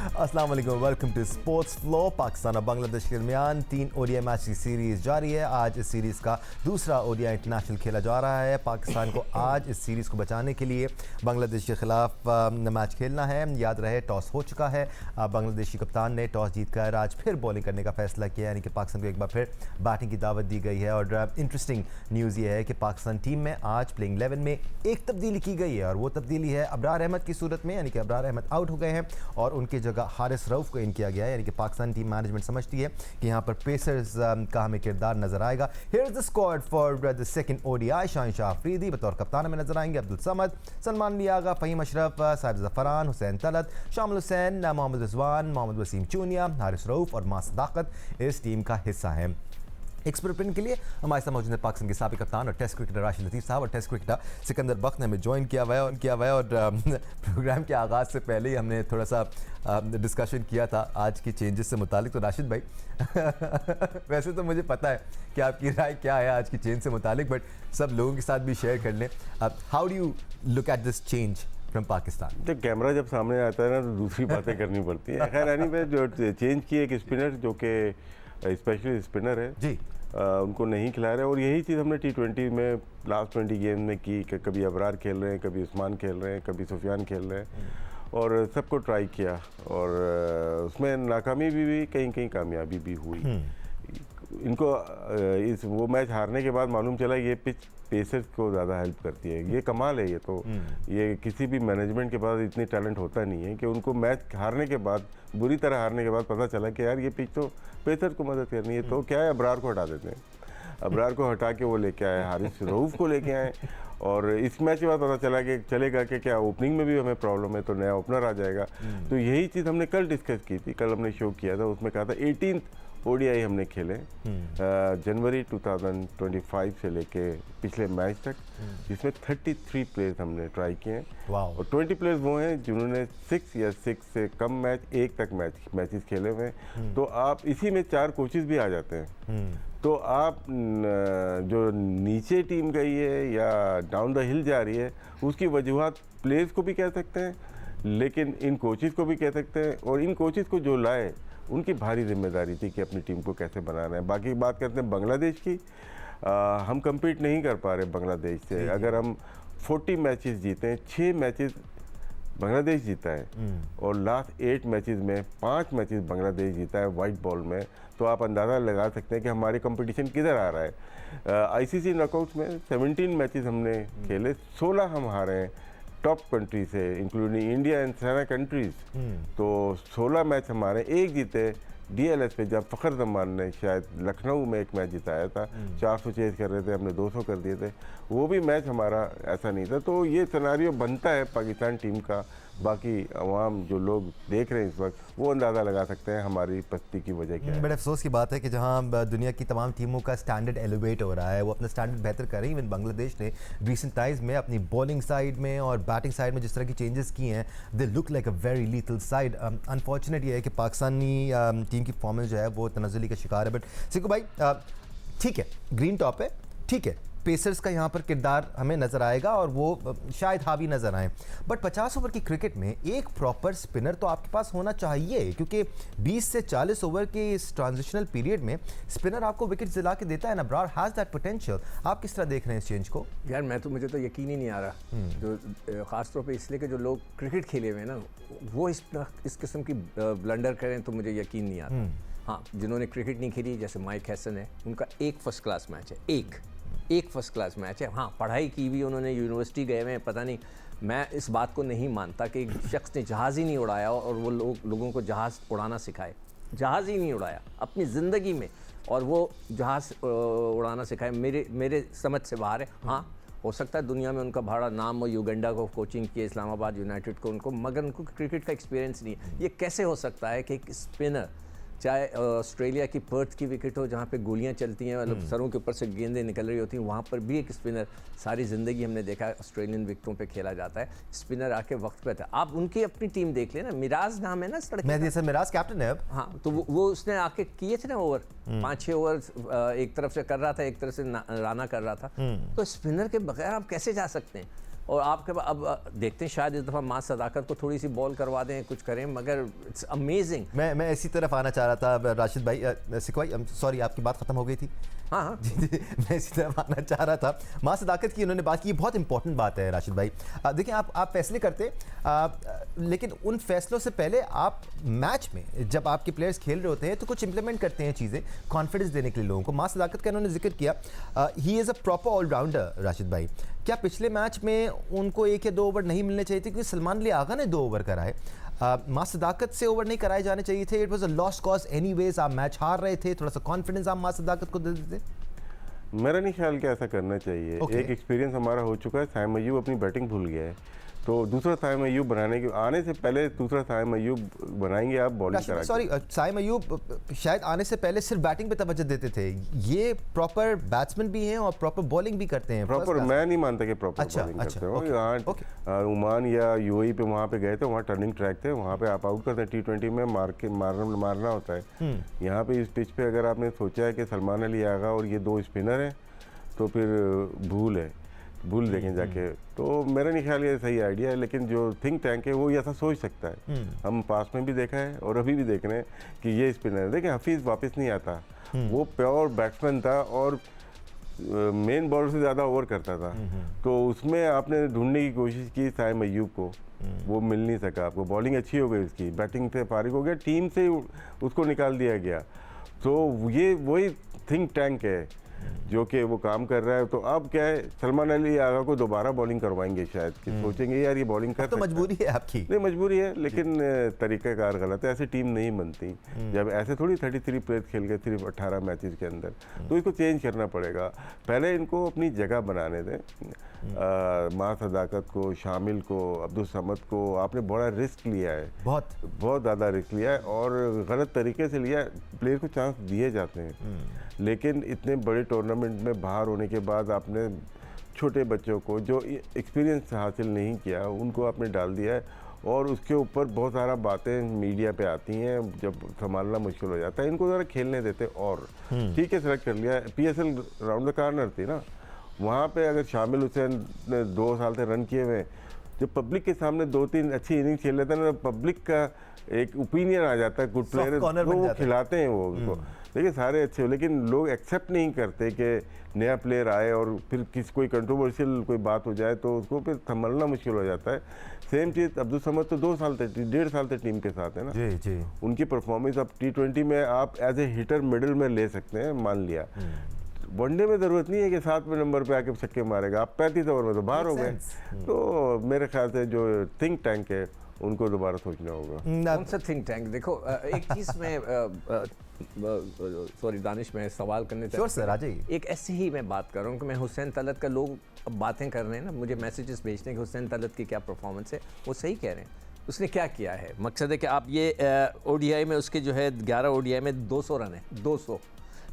अस्सलाम वालेकुम, welcome to Sports Flow. Pakistan और बांग्लादेश के दरमियान 3 ओडीआई मैच की सीरीज़ जारी है। आज इस सीरीज़ का दूसरा ओडीआई इंटरनेशनल खेला जा रहा है। पाकिस्तान को आज इस सीरीज़ को बचाने के लिए बांग्लादेश के ख़िलाफ़ मैच खेलना है। याद रहे टॉस हो चुका है। बांग्लादेशी कप्तान ने टॉस जीतकर आज फिर बॉलिंग करने का फैसला किया, यानी कि पाकिस्तान को एक बार फिर बैटिंग की दावत दी गई है। और इंटरेस्टिंग न्यूज़ ये है कि पाकिस्तान टीम में आज प्लेइंग 11 में एक तब्दीली की गई है, और वो तब्दीली है अबरार अहमद की सूरत में, यानी कि अबरार अहमद आउट हो गए हैं और उनकी जगह हारिस रऊफ को इन किया गया है। यानी कि पाकिस्तान टीम मैनेजमेंट समझती है कि यहाँ पर पेसर्स का हमें किरदार नजर आएगा। Here is the squad for the second ODI. Shah Afridi बतौर कप्तान हमें नजर आएंगे, अब्दुल समद, सलमान लियागा, फ़हीम अशरफ, साहिब ज़फ़रान, हुसैन तलत, शामिल हुसैन, मोहम्मद रिजवान, मोहम्मद वसीम चूनिया, हारिस रऊफ और मां सदाकत इस टीम का हिस्सा है। एक्सपर्ट ओपिनियन के लिए हमारे साथ मौजूद है पाकिस्तान के साबिक कप्तान और टेस्ट क्रिकेटर राशिद लतीफ़ साहब, और टेस्ट क्रिकेटर सिकंदर बख्त ने हमें ज्वाइन किया हुआ है। और प्रोग्राम के आगाज़ से पहले ही हमने थोड़ा सा डिस्कशन किया था आज की चेंजेस से मुतालिक। तो राशिद भाई वैसे तो मुझे पता है कि आपकी राय क्या है आज की चेंज से मुतालिक, बट सब लोगों के साथ भी शेयर कर लें। How do you look at this change from Pakistan? जब कैमरा जब सामने आता है ना तो दूसरी बातें करनी पड़ती है। खैर एनीवे जो चेंज की एक स्पिनर जो कि स्पेशली स्पिनर है जी, उनको नहीं खिला रहे, और यही चीज़ हमने T20 में लास्ट 20 गेम में की कि कभी अबरार खेल रहे हैं, कभी उस्मान खेल रहे हैं, कभी सुफियान खेल रहे हैं, और सबको ट्राई किया, और उसमें नाकामी भी कहीं कहीं कामयाबी भी हुई। इनको इस वो मैच हारने के बाद मालूम चला ये पिच पेसर्स को ज़्यादा हेल्प करती है। ये कमाल है। ये किसी भी मैनेजमेंट के पास इतनी टैलेंट होता नहीं है कि उनको मैच हारने के बाद, बुरी तरह हारने के बाद पता चला कि यार ये पिच तो पेसर्स को मदद करनी है, तो क्या है अबरार को हटा देते हैं। अबरार को हटा के वो लेके आए, हारिस रऊफ को लेके आए, और इस मैच के बाद पता चला कि चलेगा कि क्या ओपनिंग में भी हमें प्रॉब्लम है, तो नया ओपनर आ जाएगा। तो यही चीज़ हमने कल डिस्कस की थी, कल हमने शो किया था, उसमें कहा था 18 ओडीआई हमने खेले जनवरी 2025 से लेके पिछले मैच तक, जिसमें 33 प्लेयर्स हमने ट्राई किए हैं, और 20 प्लेयर्स वो हैं जिन्होंने 6 या 6 से कम मैच, एक तक मैचेस खेले हुए हैं। तो आप इसी में 4 कोचेस भी आ जाते हैं। तो आप जो नीचे टीम गई है या डाउन द हिल जा रही है, उसकी वजूहत प्लेयर्स को भी कह सकते हैं, लेकिन इन कोचेस को भी कह सकते हैं, और इन कोचेस को जो लाए उनकी भारी जिम्मेदारी थी कि अपनी टीम को कैसे बनाना है। बाकी बात करते हैं बांग्लादेश की, हम कम्पीट नहीं कर पा रहे बांग्लादेश से। अगर हम 40 मैचेस जीते हैं, 6 मैचेस बांग्लादेश जीता है, और लास्ट 8 मैचेस में 5 मैचेस बांग्लादेश जीता है वाइट बॉल में, तो आप अंदाज़ा लगा सकते हैं कि हमारी कंपटीशन किधर आ रहा है। आईसीसी नॉकआउट्स में 17 मैचेस हमने खेले, 16 हम हारे हैं टॉप कंट्री से, इंक्लूडिंग इंडिया एंड 7 कंट्रीज। तो 16 मैच हमारे, एक जीते डीएलएस पे, जब फ़खर जमान ने शायद लखनऊ में एक मैच जिताया था, 400 चेज कर रहे थे, हमने 200 कर दिए थे, वो भी मैच हमारा ऐसा नहीं था। तो ये सिनेरियो बनता है पाकिस्तान टीम का। बाकी अवाम जो लोग देख रहे हैं इस वक्त, वो अंदाज़ा लगा सकते हैं हमारी पस्ती की वजह क्या है। बड़े अफसोस की बात है कि जहां दुनिया की तमाम टीमों का स्टैंडर्ड एलिवेट हो रहा है, वो अपना स्टैंडर्ड बेहतर कर रही है। इवन बांग्लादेश ने रिसेंट टाइम्स में अपनी बॉलिंग साइड में और बैटिंग साइड में जिस तरह की चेंजेस किए हैं, they look like a very lethal side. Unfortunate ये है कि पाकिस्तानी टीम की परफॉर्मेंस जो है वो तनज़्ज़ुली का शिकार है। बट सिक्कू भाई, ठीक है, ग्रीन टॉप है, ठीक है, पेसर्स का यहाँ पर किरदार हमें नज़र आएगा और वो शायद हावी नज़र आए, बट 50 ओवर की क्रिकेट में एक प्रॉपर स्पिनर तो आपके पास होना चाहिए, क्योंकि 20 से 40 ओवर के इस ट्रांजिशनल पीरियड में स्पिनर आपको विकेट दिला के देता है ना। Abrar has that potential. आप किस तरह देख रहे हैं इस चेंज को? यार मुझे तो यकीन ही नहीं आ रहा, जो ख़ासतौर पर इसलिए कि जो लोग क्रिकेट खेले हुए हैं ना, वो इस किस्म की ब्लंडर करें तो मुझे यकीन नहीं आता। हाँ, जिन्होंने क्रिकेट नहीं खेली, जैसे माइक हैसन है, उनका एक फर्स्ट क्लास मैच है, एक फर्स्ट क्लास मैच है। हाँ, पढ़ाई की भी उन्होंने, यूनिवर्सिटी गए हुए हैं, पता नहीं, मैं इस बात को नहीं मानता कि एक शख्स ने जहाज़ ही नहीं उड़ाया और वो लोगों को जहाज़ उड़ाना सिखाए। जहाज़ ही नहीं उड़ाया अपनी ज़िंदगी में, और वो जहाज़ उड़ाना सिखाए, मेरे समझ से बाहर है। हाँ, हो सकता है दुनिया में उनका बड़ा नाम हो, युगांडा को कोचिंग किए, इस्लामाबाद यूनाइटेड को उनको, मगर उनको क्रिकेट का एक्सपीरियंस नहीं है। ये कैसे हो सकता है कि एक स्पिनर, चाहे ऑस्ट्रेलिया की पर्थ की विकेट हो जहाँ पे गोलियाँ चलती हैं, मतलब सरों के ऊपर से गेंदें निकल रही होती हैं, वहाँ पर भी एक स्पिनर, सारी ज़िंदगी हमने देखा है ऑस्ट्रेलियन विकेटों पे खेला जाता है, स्पिनर आके वक्त पे आता है। आप उनकी अपनी टीम देख लेना, मिराज नाम है ना सड़क, मिराज कैप्टन है अब। हाँ, तो वो उसने आके किए थे ना ओवर, 5-6 ओवर एक तरफ से कर रहा था, एक तरफ से राना कर रहा था। तो स्पिनर के बगैर आप कैसे जा सकते हैं? और आपके अब देखते हैं शायद इस दफ़ा मां सदाकत को थोड़ी सी बॉल करवा दें, कुछ करें, मगर इट्स अमेजिंग। मैं इसी तरफ आना चाह रहा था राशिद भाई, सिकवाई सॉरी आपकी बात ख़त्म हो गई थी। हाँ हाँ जी मैं इसी तरफ आना चाह रहा था। मां सदाकत की उन्होंने बात की, बहुत इंपॉर्टेंट बात है राशिद भाई। देखिए आप फैसले करते, लेकिन उन फैसलों से पहले आप मैच में जब आपके प्लेयर्स खेल रहे होते हैं तो कुछ इंप्लीमेंट करते हैं चीज़ें कॉन्फिडेंस देने के लिए लोगों को। मां सदाकत का उन्होंने जिक्र किया, he is a proper allrounder. Rashid भाई, क्या पिछले मैच में उनको 1 या 2 ओवर नहीं मिलने चाहिए थे? क्योंकि सलमान अली आगा ने 2 ओवर कराए, मां सदाकत से ओवर नहीं कराए जाने चाहिए थे। It was a lost cause anyways, आप मैच हार रहे थे, थोड़ा सा कॉन्फिडेंस आप मां सदाकत को दे देते। मेरा नहीं ख्याल कि ऐसा करना चाहिए। एक एक्सपीरियंस हमारा हो चुका है, साइम अय्यूब अपनी बैटिंग भूल गया है, तो दूसरा साइम अय्यूब बनाने के आने से पहले दूसरा साइम अय्यूब बनाएंगे आप बॉलिंग करा। सॉरी, साइम अय्यूब शायद आने से पहले सिर्फ बैटिंग पे तवज्जो देते थे, ये प्रॉपर बैट्समैन भी हैं और प्रॉपर बॉलिंग भी करते हैं। प्रॉपर मैं नहीं मानता कि प्रॉपर बॉलिंग करते हो। यहाँ ओमान या यूएई पे वहाँ पे गए थे, वहाँ टर्निंग ट्रैक थे, वहाँ पे आप आउट करते हैं। T20 में मारना होता है। यहाँ पे इस पिच पे अगर आपने सोचा है कि सलमान अली आगा और ये 2 स्पिनर हैं तो फिर भूल देखें जाके। तो मेरा नहीं ख्याल ये सही आइडिया है, लेकिन जो थिंक टैंक है वो ऐसा सोच सकता है। हम पास में भी देखा है और अभी भी देख रहे हैं कि ये स्पिनर है। देखिए हफीज़ वापस नहीं आता, वो प्योर बैट्समैन था और मेन बॉलर से ज़्यादा ओवर करता था, तो उसमें आपने ढूंढने की कोशिश की साइम अय्यूब को, वो मिल नहीं सका आपको। बॉलिंग अच्छी हो गई उसकी, बैटिंग से फारिग हो गया, टीम से उसको निकाल दिया गया। तो ये वही थिंक टैंक है जो कि वो काम कर रहा है। तो अब क्या है, सलमान अली आगा को दोबारा बॉलिंग करवाएंगे शायद, कि सोचेंगे यार ये बॉलिंग कर तो मजबूरी है आपकी। नहीं मजबूरी है, लेकिन तरीक़ाकार गलत है। ऐसी टीम नहीं बनती जब ऐसे थोड़ी 33 प्लेयर खेल गए सिर्फ 18 मैचेस के अंदर, तो इसको चेंज करना पड़ेगा। पहले इनको अपनी जगह बनाने दें। मां सदाकत को, शामिल को, अब्दुल समद को आपने बड़ा रिस्क लिया है, बहुत ज़्यादा रिस्क लिया है और गलत तरीके से लिया है। प्लेयर को चांस दिए जाते हैं, लेकिन इतने बड़े टूर्नामेंट में बाहर होने के बाद आपने छोटे बच्चों को जो एक्सपीरियंस हासिल नहीं किया उनको आपने डाल दिया है, और उसके ऊपर बहुत सारा बातें मीडिया पे आती हैं, जब संभालना मुश्किल हो जाता है। इनको ज़रा खेलने देते। और ठीक है, सेलेक्ट कर लिया, PSL राउंड द कॉर्नर थी ना, वहाँ पे अगर शामिल हुसैन ने 2 साल से रन किए हुए, जब पब्लिक के सामने 2-3 अच्छी इनिंग खेल लेता है ना, पब्लिक का एक ओपिनियन आ जाता है, गुड प्लेयर तो वो खिलाते हैं वो उसको। देखिए सारे अच्छे हो, लेकिन लोग एक्सेप्ट नहीं करते कि नया प्लेयर आए और फिर कोई कंट्रोवर्शियल कोई बात हो जाए तो उसको फिर संभलना मुश्किल हो जाता है। सेम चीज़ अब्दुल समद तो 2 साल तक 1.5 साल तक टीम के साथ है ना। जी। उनकी परफॉर्मेंस अब T20 में आप एज ए हिटर मिडिल में ले सकते हैं, मान लिया। वनडे में ज़रूरत नहीं है कि 7वें नंबर पे आके छक्के मारेगा, आप 35 ओवर में तो बाहर हो गए। तो मेरे ख्याल से जो थिंक टैंक है उनको दोबारा सोचना होगा। कौन सा थिंक टैंक? देखो एक चीज़ में सॉरी दानिश, मैं सवाल करने एक ऐसे ही मैं बात कर रहा हूँ कि मैं हुसैन तलत का, लोग अब बातें कर रहे हैं ना, मुझे मैसेजेस भेजते हैं कि हुसैन तलत की क्या परफॉर्मेंस है। वो सही कह रहे हैं, उसने क्या किया है। मकसद है कि आप ये ODI में उसके जो है 11 ODI में 200 रन है, 200,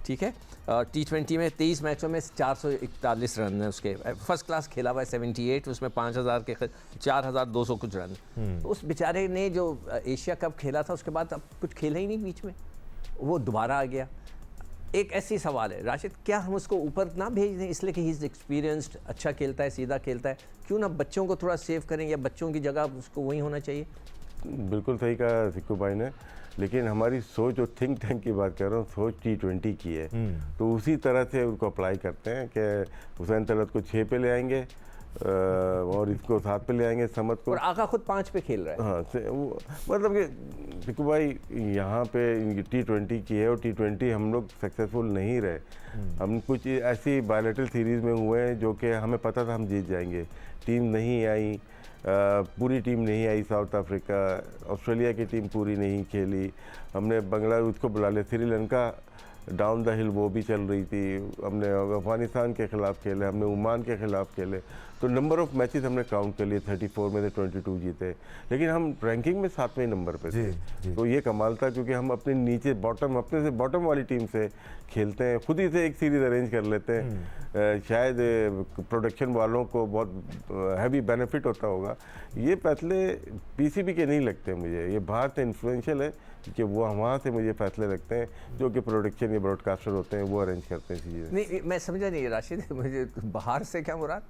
ठीक है। T20 में 23 मैचों में 441 रन है उसके, फर्स्ट क्लास खेला हुआ है 78, उसमें 5000 के 4200 कुछ रन। तो उस बेचारे ने जो एशिया कप खेला था उसके बाद अब कुछ खेला ही नहीं, बीच में वो दोबारा आ गया। एक ऐसी सवाल है राशिद, क्या हम उसको ऊपर ना भेज दें इसलिए कि ही इज़ एक्सपीरियंस्ड, अच्छा खेलता है, सीधा खेलता है, क्यों ना बच्चों को थोड़ा सेव करें, या बच्चों की जगह उसको वही होना चाहिए? बिल्कुल सही कहा सिक्कू भाई ने, लेकिन हमारी सोच, जो थिंक टैंक की बात कर रहा हूँ, सोच T20 की है। तो उसी तरह से उनको अप्लाई करते हैं कि हुसैन तलत को 6 पे ले आएंगे और इसको 7 पे ले आएंगे, समद को, और आगा खुद 5 पे खेल रहा है। हाँ, मतलब कि सिक्कू भाई यहाँ पे T20 की है और T20 हम लोग सक्सेसफुल नहीं रहे। हम कुछ ऐसी बायलैटरल सीरीज़ में हुए हैं जो कि हमें पता था हम जीत जाएंगे, टीम नहीं आई, पूरी टीम नहीं आई। साउथ अफ्रीका, ऑस्ट्रेलिया की टीम पूरी नहीं खेली, हमने बांग्लादेश को बुला लिया, श्रीलंका डाउन द हिल वो भी चल रही थी, हमने अफगानिस्तान के ख़िलाफ़ खेले, हमने ओमान के ख़िलाफ़ खेले, तो नंबर ऑफ़ मैचेस हमने काउंट कर लिए, 34 में से 22 जीते, लेकिन हम रैंकिंग में 7वें नंबर पे थे। तो ये कमाल था, क्योंकि हम अपने नीचे अपने से बॉटम वाली टीम से खेलते हैं, खुद ही से एक सीरीज़ अरेंज कर लेते हैं। शायद प्रोडक्शन वालों को बहुत हैवी बेनिफिट होता होगा। ये फैसले PCB के नहीं लगते मुझे, ये बाहर से इन्फ्लुएंशियल है, कि वो वहाँ से मुझे फैसले लगते हैं जो कि प्रोडक्शन या ब्रॉडकास्टर होते हैं, वो अरेंज करते हैं चीज़ें। नहीं, मैं समझा नहीं राशिद, मुझे बाहर से क्या मुराद?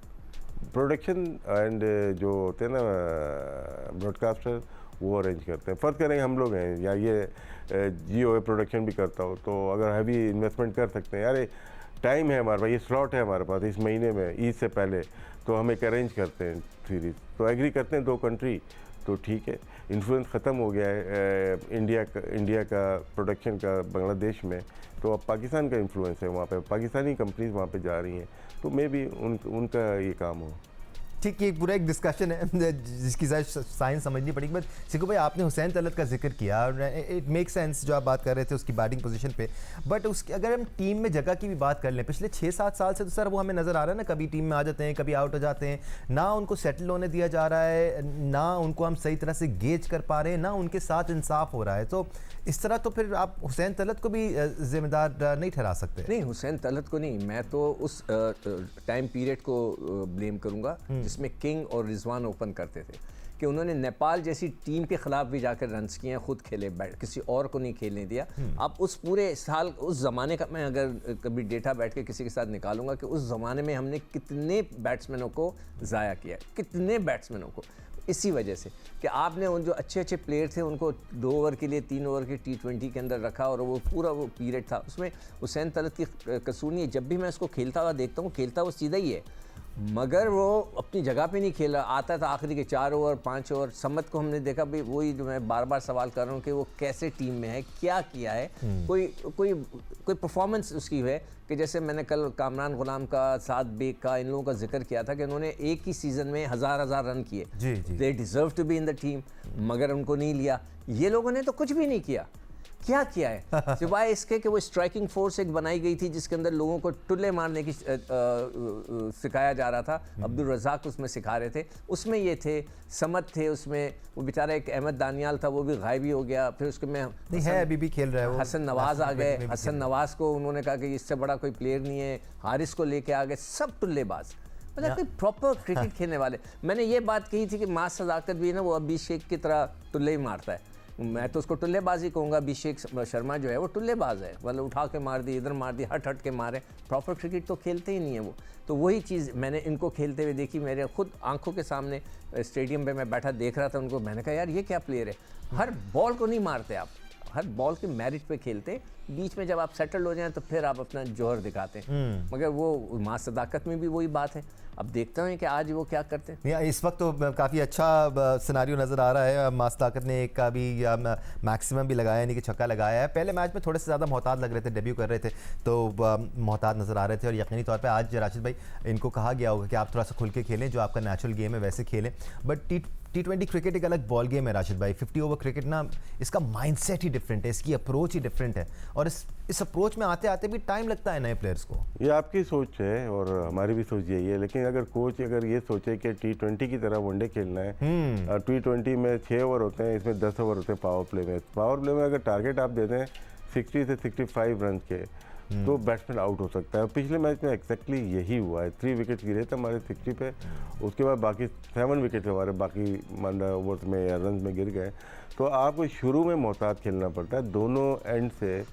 प्रोडक्शन एंड जो होते हैं ना ब्रॉडकास्टर वो अरेंज करते हैं। फ़र्ज़ करें हम लोग हैं या ये जियो प्रोडक्शन भी करता हो, तो अगर हैवी इन्वेस्टमेंट कर सकते हैं, यार टाइम है हमारे पास, ये स्लॉट है हमारे पास इस महीने में ईद से पहले, तो हम एक अरेंज करते हैं सीरीज़, तो एग्री करते हैं 2 कंट्री, तो ठीक है। इन्फ्लुएंस ख़त्म हो गया है इंडिया का प्रोडक्शन का बांग्लादेश में, तो अब पाकिस्तान का इन्फ्लुएंस है वहाँ पे, पाकिस्तानी कंपनीज वहाँ पे जा रही हैं, तो मे बी उनका ये काम हो। ठीक है, पूरा एक डिस्कशन है जिसकी साइंस समझनी पड़ेगी। बट सिकू भाई, आपने हुसैन तलत का जिक्र किया और इट मेक सेंस जो आप बात कर रहे थे उसकी बैटिंग पोजीशन पे, बट उसकी अगर हम टीम में जगह की भी बात कर लें, पिछले 6-7 साल से तो सर वो हमें नज़र आ रहा है ना, कभी टीम में आ जाते हैं, कभी आउट हो जाते हैं, ना उनको सेटल होने दिया जा रहा है, ना उनको हम सही तरह से गेज कर पा रहे हैं, ना उनके साथ इंसाफ हो रहा है। तो इस तरह तो फिर आप हुसैन तलत को भी जिम्मेदार नहीं ठहरा सकते। नहीं, हुसैन तलत को नहीं, मैं तो उस टाइम पीरियड को ब्लेम करूंगा जिसमें किंग और रिजवान ओपन करते थे, कि उन्होंने नेपाल जैसी टीम के खिलाफ भी जाकर रन्स किए हैं, खुद खेले, किसी और को नहीं खेलने दिया। अब उस पूरे साल उस ज़माने का मैं अगर कभी डेटा बैठ के किसी के साथ निकालूंगा कि उस ज़माने में हमने कितने बैट्समैनों को ज़ाया किया, कितने बैट्समैनों को, इसी वजह से कि आपने उन जो अच्छे अच्छे प्लेयर थे उनको 2 ओवर के लिए 3 ओवर के T20 के अंदर रखा, और वो पूरा वो पीरियड था, उसमें हुसैन तलत की कसूर नहीं है। जब भी मैं इसको खेलता हुआ देखता हूँ, खेलता वो सीधा ही है, मगर वो अपनी जगह पे नहीं खेला, आता था आखिरी के 4 ओवर 5 ओवर। समत को हमने देखा भाई, वही जो मैं बार बार सवाल कर रहा हूँ कि वो कैसे टीम में है, क्या किया है, कोई परफॉर्मेंस उसकी है कि जैसे मैंने कल कामरान गुलाम का, साद बेग का, इन लोगों का जिक्र किया था कि उन्होंने एक ही सीज़न में 1000 रन किए, they deserve to be in the team, मगर उनको नहीं लिया। ये लोगों ने तो कुछ भी नहीं किया, क्या किया है सिवाय इसके कि वो स्ट्राइकिंग फोर्स एक बनाई गई थी जिसके अंदर लोगों को टुल्ले मारने की सिखाया जा रहा था। अब्दुल रज़ाक उसमें सिखा रहे थे, उसमें ये थे, समत थे उसमें, वो बेचारा एक अहमद दानियाल था, वो भी गायब ही हो गया। फिर उसके में नहीं है, अभी भी खेल रहा है वो, हसन नवाज आ गए, हसन नवाज को उन्होंने कहा कि इससे बड़ा कोई प्लेयर नहीं है, हारिस को लेके आ गए, सब टुल्लेबाज, मतलब कोई प्रॉपर क्रिकेट खेलने वाले। मैंने ये बात कही थी कि मास सदाकत भी है ना, वो अभिषेक की तरह टुल्ले ही मारता है, मैं तो उसको टुल्लेबाजी कहूँगा। अभिषेक शर्मा जो है वो टुल्लेबाज है, मतलब उठा के मार दी, इधर मार दी, हट के मारे, प्रॉपर क्रिकेट तो खेलते ही नहीं है वो। तो वही चीज़ मैंने इनको खेलते हुए देखी, मेरे खुद आंखों के सामने स्टेडियम पे मैं बैठा देख रहा था उनको, मैंने कहा यार ये क्या प्लेयर है, हर बॉल को नहीं मारते आप, हर बॉल के मेरिट पे खेलते, बीच में जब आप सेटल हो जाएं तो फिर आप अपना जौहर दिखाते हैं। मगर वो मां सदाकत में भी वही बात है। अब देखता हूँ कि आज वो क्या करते हैं। या इस वक्त तो काफ़ी अच्छा सिनारियो नज़र आ रहा है। मां सदाकत ने एक का भी मैक्सिमम भी लगाया, यानी कि छक्का लगाया है। पहले मैच में थोड़े से ज़्यादा मोहतात लग रहे थे, डेब्यू कर रहे थे तो मोहतात नज़र आ रहे थे, और यकीनी तौर पे आज राशिद भाई इनको कहा गया होगा कि आप थोड़ा सा खुल के खेलें, जो आपका नेचुरल गेम है वैसे खेलें। बट T20 क्रिकेट एक अलग बॉल गेम है राशिद भाई। 50 ओवर क्रिकेट ना, इसका माइंडसेट ही डिफरेंट है, इसकी अप्रोच ही डिफरेंट है, और इस अप्रोच में आते आते भी टाइम लगता है नए प्लेयर्स को। ये आपकी सोच है और हमारी भी सोच यही है, लेकिन अगर कोच अगर ये सोचे कि T20 की तरह वनडे खेलना है, T20 में 6 ओवर होते हैं, इसमें 10 ओवर होते हैं पावर प्ले में अगर टारगेट आप देते हैं 60 से 65 रन के, तो बैट्समैन आउट हो सकता है। पिछले मैच में एक्जैक्टली यही हुआ है, 3 विकेट गिरे थे हमारे 60 पे, उसके बाद बाकी 7 विकेट हमारे बाकी ओवर्स में या रन में गिर गए। तो आपको शुरू में मोहतात खेलना पड़ता है, दोनों एंड से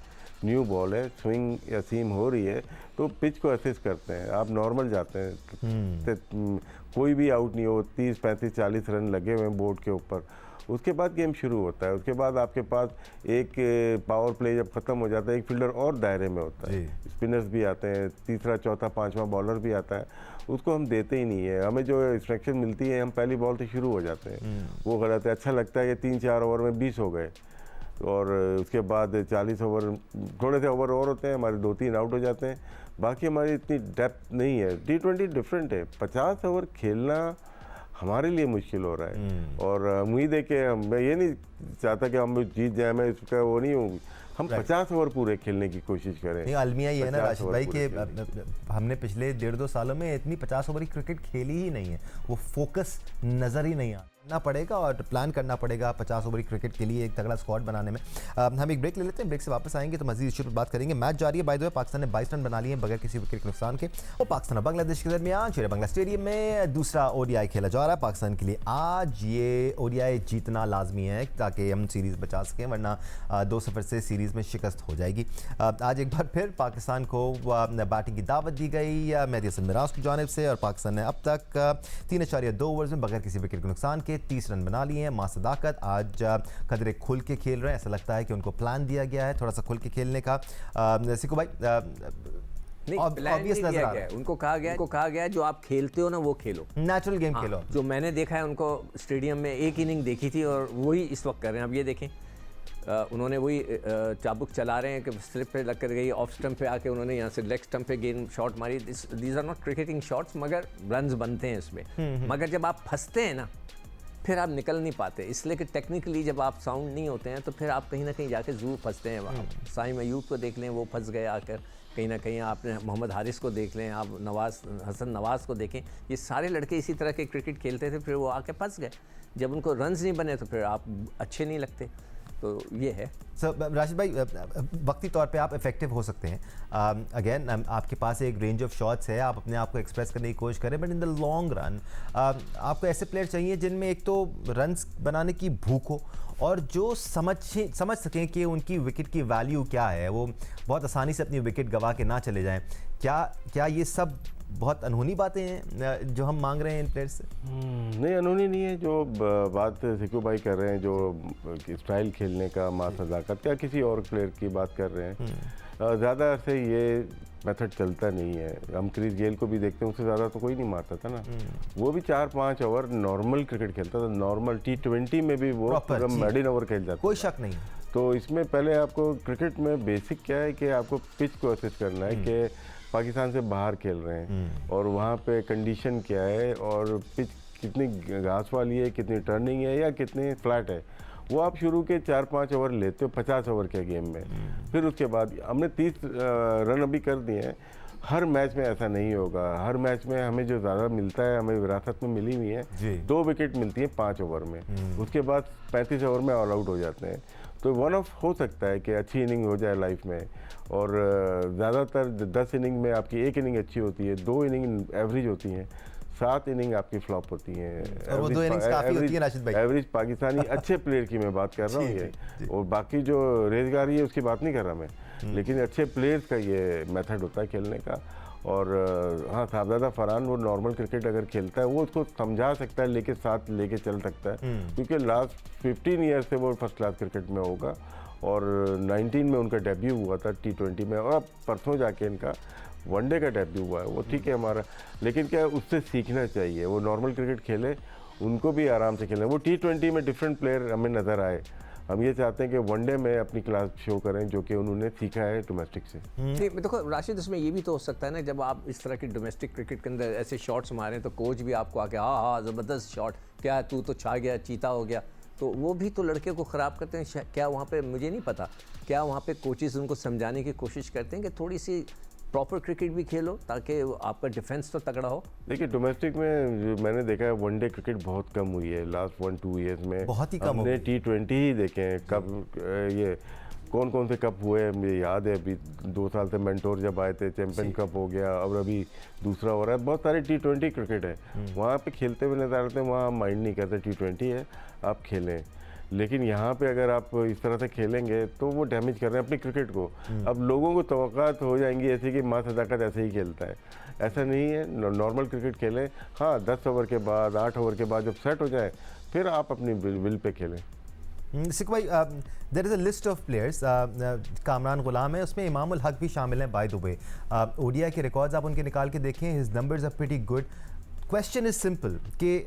न्यू बॉल है, स्विंग या सीम हो रही है, तो पिच को असिस्ट करते हैं, आप नॉर्मल जाते हैं, कोई भी आउट नहीं हो, 30, 35, 40 रन लगे हुए हैं बोर्ड के ऊपर, उसके बाद गेम शुरू होता है। उसके बाद आपके पास एक पावर प्ले जब ख़त्म हो जाता है, एक फील्डर और दायरे में होता है, स्पिनर्स भी आते हैं, तीसरा चौथा पांचवा बॉलर भी आता है, उसको हम देते ही नहीं है। हमें जो इंस्ट्रक्शन मिलती है, हम पहली बॉल से शुरू हो जाते हैं, वो गलत है। अच्छा लगता है कि 3-4 ओवर में 20 हो गए, और उसके बाद 40 ओवर, थोड़े से ओवर और होते हैं हमारे, 2-3 आउट हो जाते हैं, बाकी हमारी इतनी डेप्थ नहीं है। T20 डिफरेंट है, 50 ओवर खेलना हमारे लिए मुश्किल हो रहा है, और उम्मीद है कि मैं ये नहीं चाहता कि हम जीत जाए, मैं इसका वो नहीं हूँ, हम 50 ओवर पूरे खेलने की कोशिश करें। ये अलमिया ये है ना राशिद भाई कि हमने पिछले 1.5-2 सालों में इतनी 50 ओवर की क्रिकेट खेली ही नहीं है, वो फोकस नज़र ही नहीं आता। ना पड़ेगा और प्लान करना पड़ेगा 50 ओवर क्रिकेट के लिए एक तगड़ा स्क्वाड बनाने में। हम एक ब्रेक ले लेते हैं, ब्रेक से वापस आएंगे तो मजीद इशू पर बात करेंगे। मैच जारी है, बाय द वे पाकिस्तान ने 22 रन बना लिए हैं बगैर किसी विकेट के नुकसान के। और पाकिस्तान और बांग्लादेश के दरमियान शेर बांग्ला स्टेडियम में दूसरा ओडीआई खेला जा रहा है। पाकिस्तान के लिए आज ये ओडीआई जीतना लाजमी है ताकि हम सीरीज़ बचा सकें, वरना 2 सफ़र से सीरीज़ में शिकस्त हो जाएगी। आज एक बार फिर पाकिस्तान को बैटिंग की दावत दी गई मेहदी हसन मिराज की जानिब से और पाकिस्तान ने अब तक 3.2 ओवर्स में बगैर किसी विकेट के नुकसान के 30 रन बना लिए हैं। मां सदाकत आज कदरे खुल के खेल रहे हैं, ऐसा लगता है कि उनको प्लान दिया गया है थोड़ा सा खुल के खेलने का। सिकू भाई नहीं, obvious नजर आ रहा है। उनको कहा गया जो आप खेलते हो ना वो खेलो, नेचुरल गेम खेलो। जो मैंने देखा है उनको स्टेडियम में एक इनिंग देखी थी और वही इस वक्त कर रहे हैं। अब ये देखें उन्होंने वही चाबुक चला रहे हैं कि स्लिप पे लग कर गई, ऑफ स्टंप पे आके उन्होंने यहाँ से लेग स्टंप पे गेंद शॉट मारी। These are not cricketing shots, मगर रन्स बनते हैं इसमें। मगर जब आप फंसते हैं ना फिर आप निकल नहीं पाते, इसलिए कि टेक्निकली जब आप साउंड नहीं होते हैं तो फिर आप कहीं ना कहीं जाके ज़रूर फंसते हैं। वहाँ साइम अयूब को देख लें, वो फंस गए आकर कहीं ना कहीं। आपने मोहम्मद हारिस को देख लें, आप हसन नवाज़ को देखें, ये सारे लड़के इसी तरह के क्रिकेट खेलते थे, फिर वो आके फंस गए। जब उनको रन्स नहीं बने तो फिर आप अच्छे नहीं लगते। तो ये है राशिद भाई, वक्ती तौर पे आप इफ़ेक्टिव हो सकते हैं। अगेन आपके पास एक रेंज ऑफ शॉट्स है, आप अपने आप को एक्सप्रेस करने की कोशिश करें, but in the long run आपको ऐसे प्लेयर चाहिए जिनमें एक तो रन्स बनाने की भूख हो और जो समझ सकें कि उनकी विकेट की वैल्यू क्या है, वो बहुत आसानी से अपनी विकेट गंवा के ना चले जाएं। क्या ये सब बहुत अनहोनी बातें हैं जो हम मांग रहे हैं इन प्लेयर्स से? नहीं, अनहोनी नहीं है। जो बात सिकू भाई कर रहे हैं, जो स्टाइल खेलने का, मां सदाकत का, किसी और प्लेयर की बात कर रहे हैं, ज़्यादा से ये मेथड चलता नहीं है। हम क्रिस गेल को भी देखते हैं, उससे ज़्यादा तो कोई नहीं मारता था ना। वो भी 4-5 ओवर नॉर्मल क्रिकेट खेलता था, नॉर्मल T20 में भी वो मेडिन ओवर खेल जाता, कोई शक नहीं। तो इसमें पहले आपको क्रिकेट में बेसिक क्या है कि आपको पिच को असेस करना है कि पाकिस्तान से बाहर खेल रहे हैं और वहाँ पे कंडीशन क्या है और पिच कितनी घास वाली है, कितनी टर्निंग है या कितनी फ्लैट है। वो आप शुरू के 4-5 ओवर लेते हो 50 ओवर के गेम में। फिर उसके बाद हमने 30 रन अभी कर दिए हैं। हर मैच में ऐसा नहीं होगा, हर मैच में हमें जो ज़्यादा मिलता है, हमें विरासत में मिली हुई है 2 विकेट मिलती है 5 ओवर में, उसके बाद 35 ओवर में ऑल आउट हो जाते हैं। तो वन ऑफ हो सकता है कि अच्छी इनिंग हो जाए लाइफ में, और ज़्यादातर 10 इनिंग में आपकी 1 इनिंग अच्छी होती है, 2 इनिंग एवरेज होती हैं, 7 इनिंग आपकी फ्लॉप होती हैं। और वो 2 इनिंग्स काफ़ी होती है राशिद भाई। एवरेज पाकिस्तानी अच्छे प्लेयर की मैं बात कर रहा हूँ ये, और बाकी जो रेजगारी है उसकी बात नहीं कर रहा मैं, लेकिन अच्छे प्लेयर्स का ये मेथड होता है खेलने का। और हाँ, साहबजादा फरहान वो नॉर्मल क्रिकेट अगर खेलता है वो उसको समझा सकता है, लेके साथ लेके चल सकता है, क्योंकि लास्ट 15 ईयर्स से वो फर्स्ट क्लास क्रिकेट में होगा। और 19 में उनका डेब्यू हुआ था T20 में, और अब परसों जाके इनका वनडे का डेब्यू हुआ है। वो ठीक है हमारा, लेकिन क्या उससे सीखना चाहिए, वो नॉर्मल क्रिकेट खेले, उनको भी आराम से खेलें। वो T20 में डिफरेंट प्लेयर हमें नज़र आए। हम ये चाहते हैं कि वनडे में अपनी क्लास शो करें जो कि उन्होंने सीखा है डोमेस्टिक से। नहीं, देखो राशिद, इसमें ये भी तो हो सकता है ना, जब आप इस तरह की डोमेस्टिक क्रिकेट के अंदर ऐसे शॉट्स मारें तो कोच भी आपको आके हाँ ज़बरदस्त शॉट, क्या तू तो छा गया, चीता हो गया, तो वो भी तो लड़के को ख़राब करते हैं। क्या वहाँ पे, मुझे नहीं पता, क्या वहाँ पे कोचेज़ उनको समझाने की कोशिश करते हैं कि थोड़ी सी प्रॉपर क्रिकेट भी खेलो ताकि आपका डिफेंस तो तगड़ा हो? देखिए, डोमेस्टिक में जो मैंने देखा है, वनडे क्रिकेट बहुत कम हुई है लास्ट 1-2 ईयर्स में, बहुत ही कम। हमने T20 ही देखे हैं। कब ये कौन से कप हुए मुझे याद है, अभी 2 साल से मेंटोर जब आए थे, चैंपियन कप हो गया, और अभी दूसरा हो रहा है। बहुत सारे T20 क्रिकेट है, वहाँ पे खेलते हुए नजर आते हैं, वहाँ माइंड नहीं करते, T20 है आप खेलें। लेकिन यहाँ पे अगर आप इस तरह से खेलेंगे तो वो डैमेज कर रहे हैं अपनी क्रिकेट को। अब लोगों को तवक्कात हो जाएंगी ऐसी कि मां सदाकत ऐसे ही खेलता है, ऐसा नहीं है। नॉर्मल क्रिकेट खेलें, हाँ 10 ओवर के बाद, 8 ओवर के बाद जब सेट हो जाए फिर आप अपनी विल पे खेलें। सिक भाई, there is a list of players, Kamran Ghulam है, उसमें इमाम उल हक भी शामिल हैं। बाय द वे ओडीआई के रिकॉर्ड्स आप उनके निकाल के देखें, his numbers are pretty good. Question is simple कि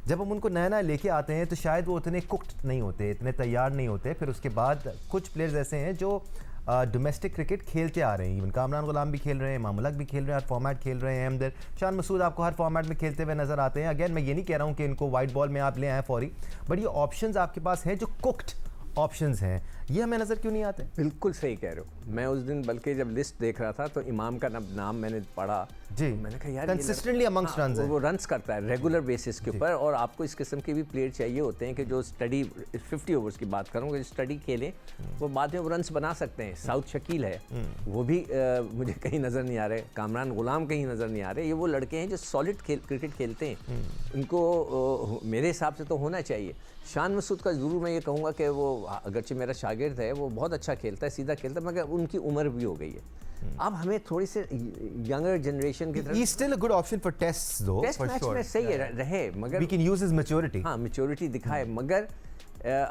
जब हम उनको नया नया लेके आते हैं तो शायद वो उतने कुक्ड नहीं होते, इतने तैयार नहीं होते। फिर उसके बाद कुछ प्लेयर्स ऐसे हैं जो डोमेस्टिक क्रिकेट खेलते आ रहे हैं, इवन कामरान गुलाम भी खेल रहे हैं, इमाम उल हक भी खेल रहे हैं, हर फॉर्मेट खेल रहे हैं। अहमद शान मसूद आपको हर फॉर्मेट में खेलते हुए नज़र आते हैं। अगेन मैं ये नहीं कह रहा हूँ कि इनको वाइट बॉल में आप ले आएँ फौरी, बट ये ऑप्शंस आपके पास हैं जो कुक्ड ऑप्शंस हैं, ये हमें नज़र क्यों नहीं आते? बिल्कुल सही कह रहे हो। मैं उस दिन बल्कि जब लिस्ट देख रहा था तो इमाम का नाम मैंने पढ़ा जी, मैंने कहा यार कंसिस्टेंटली अमंग्स रन्स वो रन्स करता है रेगुलर बेसिस के ऊपर, और आपको इस किस्म के भी प्लेयर चाहिए होते हैं कि जो स्टडी 50 ओवर्स की बात करूँ, जो स्टडी खेलें वो बाद में वो रन्स बना सकते हैं। साउथ शकील है, वो भी मुझे कहीं नज़र नहीं आ रहे, कामरान गुलाम कहीं नज़र नहीं आ रहे। ये वो लड़के हैं जो सॉलिड क्रिकेट खेलते हैं, इनको मेरे हिसाब से तो होना चाहिए। शान मसूद का ज़रूर मैं ये कहूँगा कि वो अगरचे मेरा शागिर्द है, वो बहुत अच्छा खेलता है, सीधा खेलता है, मगर उनकी उम्र भी हो गई है। अब हमें थोड़ी से यंगर जनरेशन की तरफ, He's still a good option for tests though, test for match sure. में सही रहे, मगर We can use his maturity. हाँ मेच्योरिटी दिखाए, मगर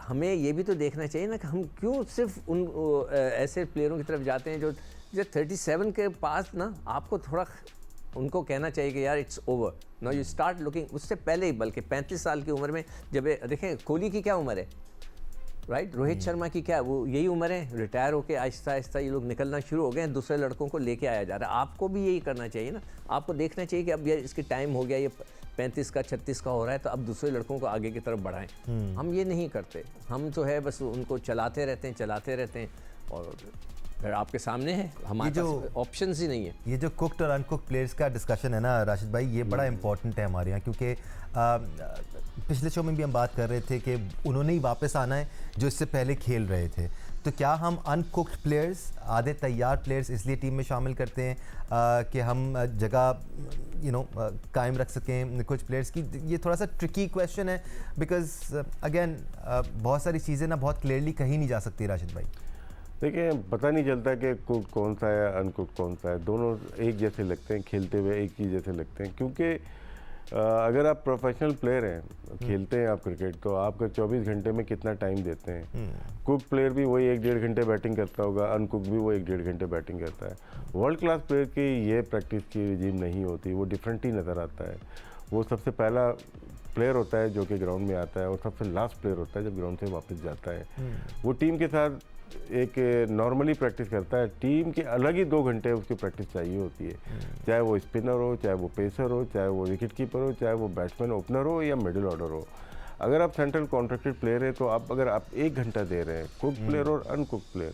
हमें ये भी तो देखना चाहिए ना कि हम क्यों सिर्फ उन ऐसे प्लेयरों की तरफ जाते हैं जो 37 के पास ना, आपको थोड़ा उनको कहना चाहिए कि यार it's over now, you start looking. उससे पहले ही, बल्कि 35 साल की उम्र में, जब देखें कोहली की क्या उम्र है, राइट, रोहित शर्मा की क्या, वो यही उम्र है, रिटायर होके आहिस्ता आहिस्ता ये लोग निकलना शुरू हो गए हैं, दूसरे लड़कों को लेके आया जा रहा है। आपको भी यही करना चाहिए ना, आपको देखना चाहिए कि अब ये इसकी टाइम हो गया, ये 35 का 36 का हो रहा है, तो अब दूसरे लड़कों को आगे की तरफ बढ़ाएं। हम ये नहीं करते, हम जो है बस उनको चलाते रहते हैं, और फिर आपके सामने है, हमारे पास ऑप्शंस ही नहीं है। ये जो कुक्ड और अनकुक्ड प्लेयर्स का डिस्कशन है ना राशिद भाई, ये बड़ा इंपॉर्टेंट है हमारे यहाँ, क्योंकि पिछले शो में भी हम बात कर रहे थे कि उन्होंने ही वापस आना है जो इससे पहले खेल रहे थे। तो क्या हम अनकुक्ड प्लेयर्स, आधे तैयार प्लेयर्स इसलिए टीम में शामिल करते हैं कि हम जगह कायम रख सकें कुछ प्लेयर्स की? ये थोड़ा सा ट्रिकी क्वेश्चन है, बिकॉज अगेन बहुत सारी चीज़ें ना बहुत क्लियरली कही नहीं जा सकती राशिद भाई। देखिए, पता नहीं चलता कि कुक कौन सा है अनकुक कौन सा है, दोनों एक जैसे लगते हैं, खेलते हुए एक ही जैसे लगते हैं। क्योंकि अगर आप प्रोफेशनल प्लेयर हैं, खेलते हैं आप क्रिकेट, तो आपका 24 घंटे में कितना टाइम देते हैं। कुक प्लेयर भी वही 1-1.5 घंटे बैटिंग करता होगा, अनकुक भी वो 1-1.5 घंटे बैटिंग करता है। वर्ल्ड क्लास प्लेयर की ये प्रैक्टिस की रिजीम नहीं होती, वो डिफरेंट ही नज़र आता है। वो सबसे पहला प्लेयर होता है जो कि ग्राउंड में आता है, और सबसे लास्ट प्लेयर होता है जब ग्राउंड से वापस जाता है। वो टीम के साथ एक नॉर्मली प्रैक्टिस करता है, टीम के अलग ही 2 घंटे उसकी प्रैक्टिस चाहिए होती है, चाहे वो स्पिनर हो, चाहे वो पेसर हो, चाहे वो विकेट कीपर हो, चाहे वो बैट्समैन ओपनर हो या मिडिल ऑर्डर हो। अगर आप सेंट्रल कॉन्ट्रैक्टेड प्लेयर हैं, तो अगर आप 1 घंटा दे रहे हैं, कुक प्लेयर और अनकुक प्लेयर,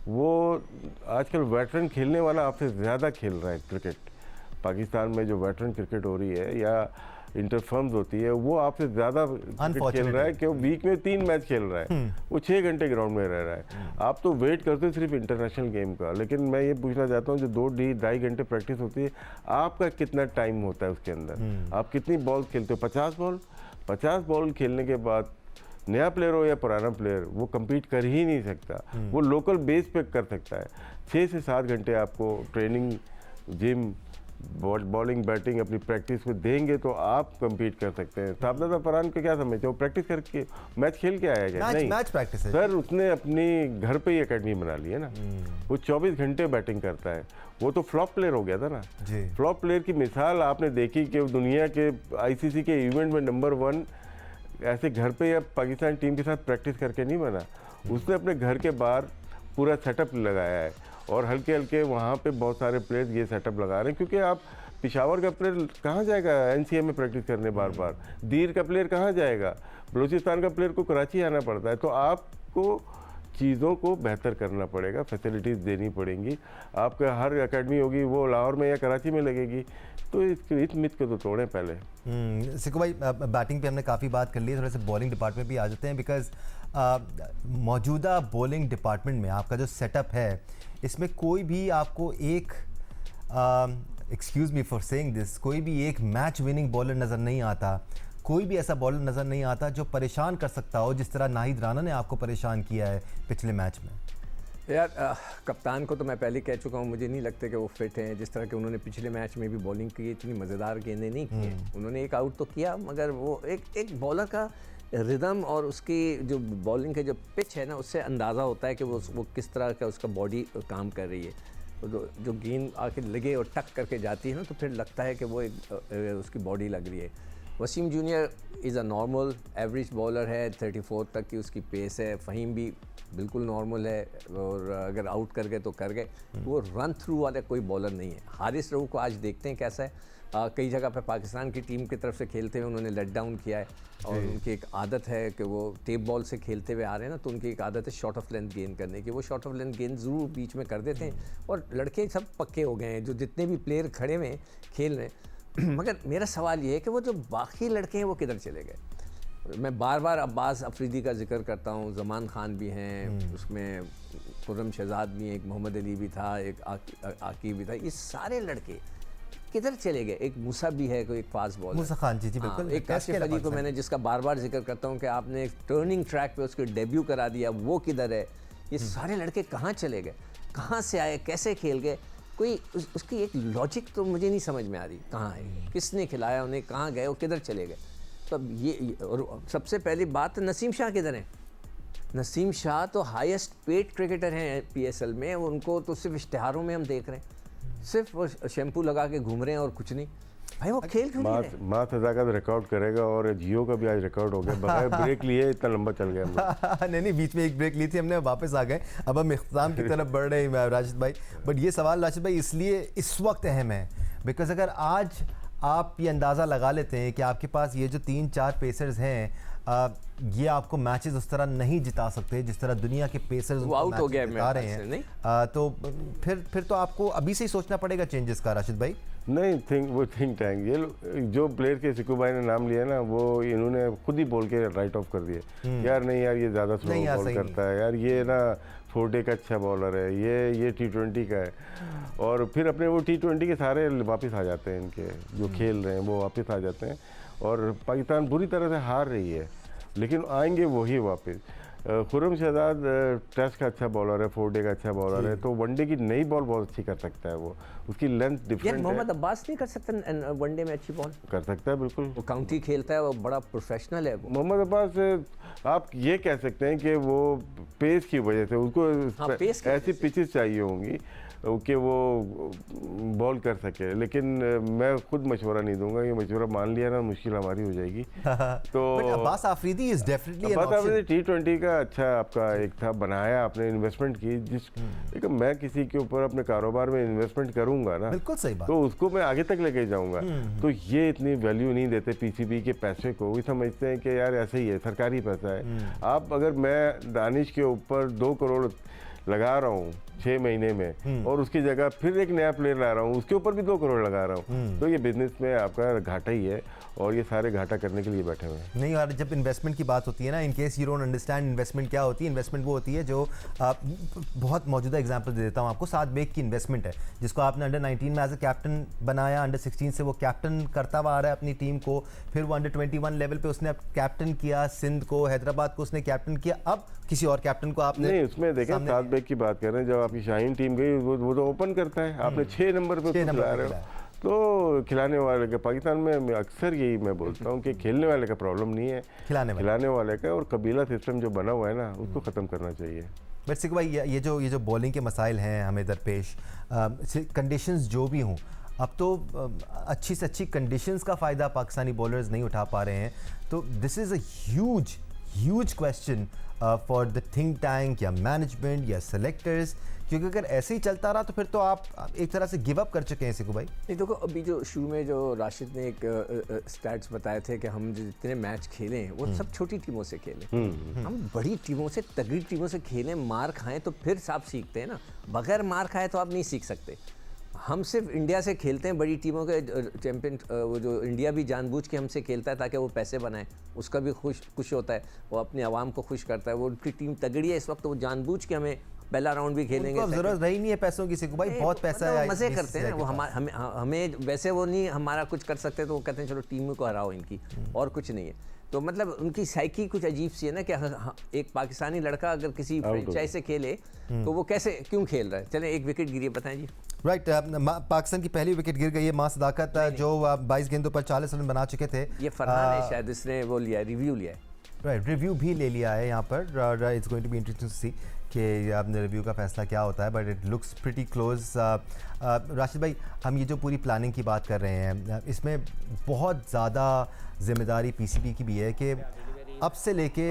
वो आजकल वेटरन खेलने वाला आपसे ज़्यादा खेल रहा है क्रिकेट। पाकिस्तान में जो वेटरन क्रिकेट हो रही है या इंटरफर्म्स होती है, वो आपसे ज़्यादा खेल रहा है, कि वो वीक में 3 मैच खेल रहा है, वो 6 घंटे ग्राउंड में रह रहा है। आप तो वेट करते हो सिर्फ इंटरनेशनल गेम का, लेकिन मैं ये पूछना चाहता हूँ जो 2-2.5 घंटे प्रैक्टिस होती है, आपका कितना टाइम होता है उसके अंदर? आप कितनी बॉल खेलते हो? 50 बॉल? 50 बॉल खेलने के बाद नया प्लेयर हो या पुराना प्लेयर, वो कम्पीट कर ही नहीं सकता। वो लोकल बेस पे कर सकता है। 6 से 7 घंटे आपको ट्रेनिंग, जिम, बॉलिंग, बैटिंग अपनी प्रैक्टिस में देंगे तो आप कम्पीट कर सकते हैं। साबदादा फरहान को क्या समझते हो, प्रैक्टिस करके मैच खेल के आया क्या? नहीं, मैच प्रैक्टिस है सर, उसने अपनी घर पे ही एकेडमी बना ली है ना। वो 24 घंटे बैटिंग करता है। वो तो फ्लॉप प्लेयर हो गया था ना। फ्लॉप प्लेयर की मिसाल आपने देखी कि दुनिया के ICC के इवेंट में नंबर 1 ऐसे घर पे या पाकिस्तान टीम के साथ प्रैक्टिस करके नहीं बना। उसने अपने घर के बाहर पूरा सेटअप लगाया है, और हल्के हल्के वहाँ पे बहुत सारे प्लेयर्स ये सेटअप लगा रहे हैं। क्योंकि आप पिशावर का प्लेयर कहाँ जाएगा NCA में प्रैक्टिस करने बार बार? दीर का प्लेयर कहाँ जाएगा? बलूचिस्तान का प्लेयर को कराची आना पड़ता है। तो आपको चीज़ों को बेहतर करना पड़ेगा, फैसिलिटीज़ देनी पड़ेंगी। आपका हर एकेडमी होगी वो लाहौर में या कराची में लगेगी, तो इस मिथ को तो तोड़ें पहले। सिक्कू भाई, बैटिंग पे हमने काफ़ी बात कर ली है, थोड़े से बॉलिंग डिपार्टमेंट भी आ जाते हैं, बिकॉज मौजूदा बॉलिंग डिपार्टमेंट में आपका जो सेटअप है, इसमें कोई भी आपको एक excuse me for saying this, कोई भी एक मैच विनिंग बॉलर नज़र नहीं आता, कोई भी ऐसा बॉलर नज़र नहीं आता जो परेशान कर सकता हो जिस तरह नाहिद राना ने आपको परेशान किया है पिछले मैच में। यार कप्तान को तो मैं पहले कह चुका हूँ, मुझे नहीं लगता कि वो फिट हैं। जिस तरह के उन्होंने पिछले मैच में भी बॉलिंग की, इतनी मज़ेदार गेंदें नहीं की। उन्होंने एक आउट तो किया, मगर वो एक बॉलर का रिदम और उसकी जो बॉलिंग के जो पिच है ना, उससे अंदाज़ा होता है कि वो किस तरह का उसका बॉडी काम कर रही है। तो जो गेंद आके लगे और टक करके जाती है ना, तो फिर लगता है कि वो उसकी बॉडी लग रही है। Wasim junior is a normal average bowler है, 34 तक की उसकी पेस है। फ़हीम भी बिल्कुल नॉर्मल है, और अगर आउट कर गए तो कर गए। वो रन थ्रू वाला कोई बॉलर नहीं है। हारिस रऊफ को आज देखते हैं कैसा है। कई जगह पे पाकिस्तान की टीम की तरफ से खेलते हुए उन्होंने लेट डाउन किया है और उनकी एक आदत है कि वो टेप बॉल से खेलते हुए आ रहे हैं ना, तो उनकी एक आदत है शॉर्ट ऑफ लेंथ गेन करने की। वो शॉर्ट ऑफ लेंथ गेन ज़रूर बीच में कर देते हैं और लड़के सब पक्के हो गए हैं जो जितने भी प्लेयर खड़े हुए हैं खेल रहे हैं। मगर मेरा सवाल ये है कि वो जो बाकी लड़के हैं वो किधर चले गए। मैं बार बार अब्बास अफरीदी का जिक्र करता हूँ, जमान खान भी हैं उसमें, खुर्रम शहजाद भी हैं, एक मोहम्मद अली भी था, एक आकी भी था, ये सारे लड़के किधर चले गए। एक मूसा भी है, कोई एक फास्ट बॉलर, मूसा खान जी बिल्कुल। एक काशिफ अली को मैंने जिसका बार बार जिक्र करता हूँ कि आपने एक टर्निंग ट्रैक पे उसके डेब्यू करा दिया, वो किधर है। ये सारे लड़के कहाँ चले गए, कहाँ से आए, कैसे खेल गए, कोई उसकी एक लॉजिक तो मुझे नहीं समझ में आ रही। कहाँ है, किसने खिलाया उन्हें, कहाँ गए, वो किधर चले गए। तो अब ये और सबसे पहली बात, नसीम शाह किधर हैं। नसीम शाह तो हाईएस्ट पेड क्रिकेटर हैं PSL में, उनको तो सिर्फ इश्तिहारों में हम देख रहे हैं, सिर्फ वो शैम्पू लगा के घूम रहे हैं और कुछ नहीं। भाई वो खेल क्यों नहीं रहे। माँ सजा का रिकॉर्ड करेगा और जियो का भी आज रिकॉर्ड हो गया, बगैर ब्रेक लिए इतना लंबा चल गया हम लोग। नहीं बीच में एक ब्रेक ली थी हमने, वापस आ गए, अब हम इख्तिताम की तरफ बढ़ रहे हैं राशिद भाई। बट ये सवाल राशिद भाई इसलिए इस वक्त अहम है बिकॉज अगर आज आप ये अंदाज़ा लगा लेते हैं कि आपके पास ये जो 3-4 पेसर्स हैं, ये आपको मैचेस उस तरह नहीं जिता सकते जिस तरह दुनिया के पेसर्स आउट हो गया जिता रहे हैं, तो फिर तो आपको अभी से ही सोचना पड़ेगा चेंजेस का राशिद भाई। नहीं थिंक टैंक ये जो प्लेयर के सिकू भाई ने नाम लिया ना, वो इन्होंने खुद ही बोल के राइट ऑफ कर दिए। यार नहीं यार, ये ज़्यादा स्लो बॉल करता है यार, ये ना फोर्टे का अच्छा बॉलर है, ये T20 का है। और फिर अपने वो T20 के सारे वापस आ जाते हैं, इनके जो खेल रहे हैं वो वापस आ जाते हैं और पाकिस्तान बुरी तरह से हार रही है, लेकिन आएंगे वही वापस। खुर्रम शहजाद टेस्ट का अच्छा बॉलर है, फोर्टे का अच्छा बॉलर है, तो वनडे की नई बॉल बहुत अच्छी कर सकता है वो, उसकी लेंथ डिफरेंट है। मोहम्मद अब्बास नहीं कर सकता वनडे में अच्छी बॉल? कर सकता है बिल्कुल, वो काउंटी खेलता है, वो बड़ा प्रोफेशनल है। मोहम्मद अब्बास आप ये कह सकते हैं कि वो पेस की वजह से उसको ऐसी पिचेस चाहिए होंगी कि वो बॉल कर सके, लेकिन मैं खुद मशवरा नहीं दूंगा, ये मशवरा मान लिया ना मुश्किल हमारी हो जाएगी। तो Abbas Afridi is definitely an option. T20 का अच्छा आपका एक था, बनाया आपने, इन्वेस्टमेंट की, जिस मैं किसी के ऊपर अपने कारोबार में इन्वेस्टमेंट करूंगा ना, बिल्कुल सही बात, तो उसको मैं आगे तक लेके जाऊंगा। तो ये इतनी वैल्यू नहीं देते PCB के पैसे को, वो समझते हैं कि यार ऐसे ही है, सरकारी पैसा है। आप अगर मैं दानिश के ऊपर 2 करोड़ लगा रहा हूँ 6 महीने में और उसकी जगह फिर एक नया प्लेयर ला रहा हूँ, उसके ऊपर भी 2 करोड़ लगा रहा हूँ, तो ये बिजनेस में आपका घाटा ही है और ये सारे घाटा करने के लिए बैठे हुए हैं। नहीं, और जब इन्वेस्टमेंट की बात होती है ना, in case you don't understand investment क्या होती है, इन्वेस्टमेंट वो होती है जो बहुत मौजूदा एग्जांपल दे देता हूँ आपको, साद बेग की इन्वेस्टमेंट है जिसको आपने अंडर 19 में एज अ कैप्टन बनाया, अंडर 16 से वो कैप्टन करता हुआ आ रहा है अपनी टीम को, फिर वो अंडर 21 लेवल पे उसने कैप्टन किया, सिंध को, हैदराबाद को उसने कैप्टन किया, अब किसी और कैप्टन को आपने नहीं, उसमें देखें साद बेग की बात कर रहे हैं, जब आपकी शाहीन टीम गई वो तो ओपन करता है, आपने 6 नंबर पे खिला रहे हो, तो खिलाने वाले का पाकिस्तान में अक्सर यही मैं बोलता हूँ कि खेलने वाले का प्रॉब्लम नहीं है, खिलाने वाले का, और कबीला सिस्टम जो बना हुआ है ना उसको ख़त्म करना चाहिए। बट सिक भाई ये जो बॉलिंग के मसाइल हैं हमें दरपेश, कंडीशंस जो भी हों, अब तो अच्छी से अच्छी कंडीशंस का फ़ायदा पाकिस्तानी बॉलर्स नहीं उठा पा रहे हैं, तो this is a huge question for the think tank या मैनेजमेंट या सेलेक्टर्स, क्योंकि अगर ऐसे ही चलता रहा तो फिर तो आप एक तरह से गिव अप कर चुके हैं सिकू भाई। नहीं देखो, अभी जो शुरू में जो राशिद ने एक स्टैट्स बताए थे कि हम जितने मैच खेले हैं वो सब छोटी टीमों से खेलें, हम बड़ी टीमों से, तगड़ी टीमों से खेलें, मार खाएं तो फिर आप सीखते हैं ना, बगैर मार खाए तो आप नहीं सीख सकते। हम सिर्फ इंडिया से खेलते हैं, बड़ी टीमों के चैंपियन, वो जो इंडिया भी जानबूझ के हमसे खेलता है ताकि वो पैसे बनाए, उसका भी खुश होता है, वो अपने आवाम को खुश करता है, वो उनकी टीम तगड़ी है इस वक्त, वो जानबूझ के हमें पहला राउंड भी खेलेंगे, जरूरत रही नहीं है पैसों की सिकू भाई, बहुत पैसा है, मजे करते हैं वो, हमें वैसे वो नहीं हमारा कुछ कर सकते, तो वो कहते हैं चलो टीम को हराओ इनकी, और कुछ नहीं है। तो मतलब उनकी साइकी कुछ अजीब सी है ना कि एक पाकिस्तानी लड़का अगर किसी फ्रेंचाइज से खेले तो वो कैसे क्यों खेल रहा है। चले एक विकेट गिरी, बताएं जी। राइट, पाकिस्तान की पहली विकेट गिर गई है, मां सदाकत जो 22 गेंदों पर 40 रन बना चुके थे। ये फरहान है शायद, इसने वो लिया, रिव्यू लिया है, राइट, रिव्यू भी ले लिया है यहाँ पर। It's going to be interesting to see कि आपने रिव्यू का फैसला क्या होता है, but it looks pretty close. Rashid भाई, हम ये जो पूरी प्लानिंग की बात कर रहे हैं, इसमें बहुत ज़्यादा जिम्मेदारी PCB की भी है कि अब से लेके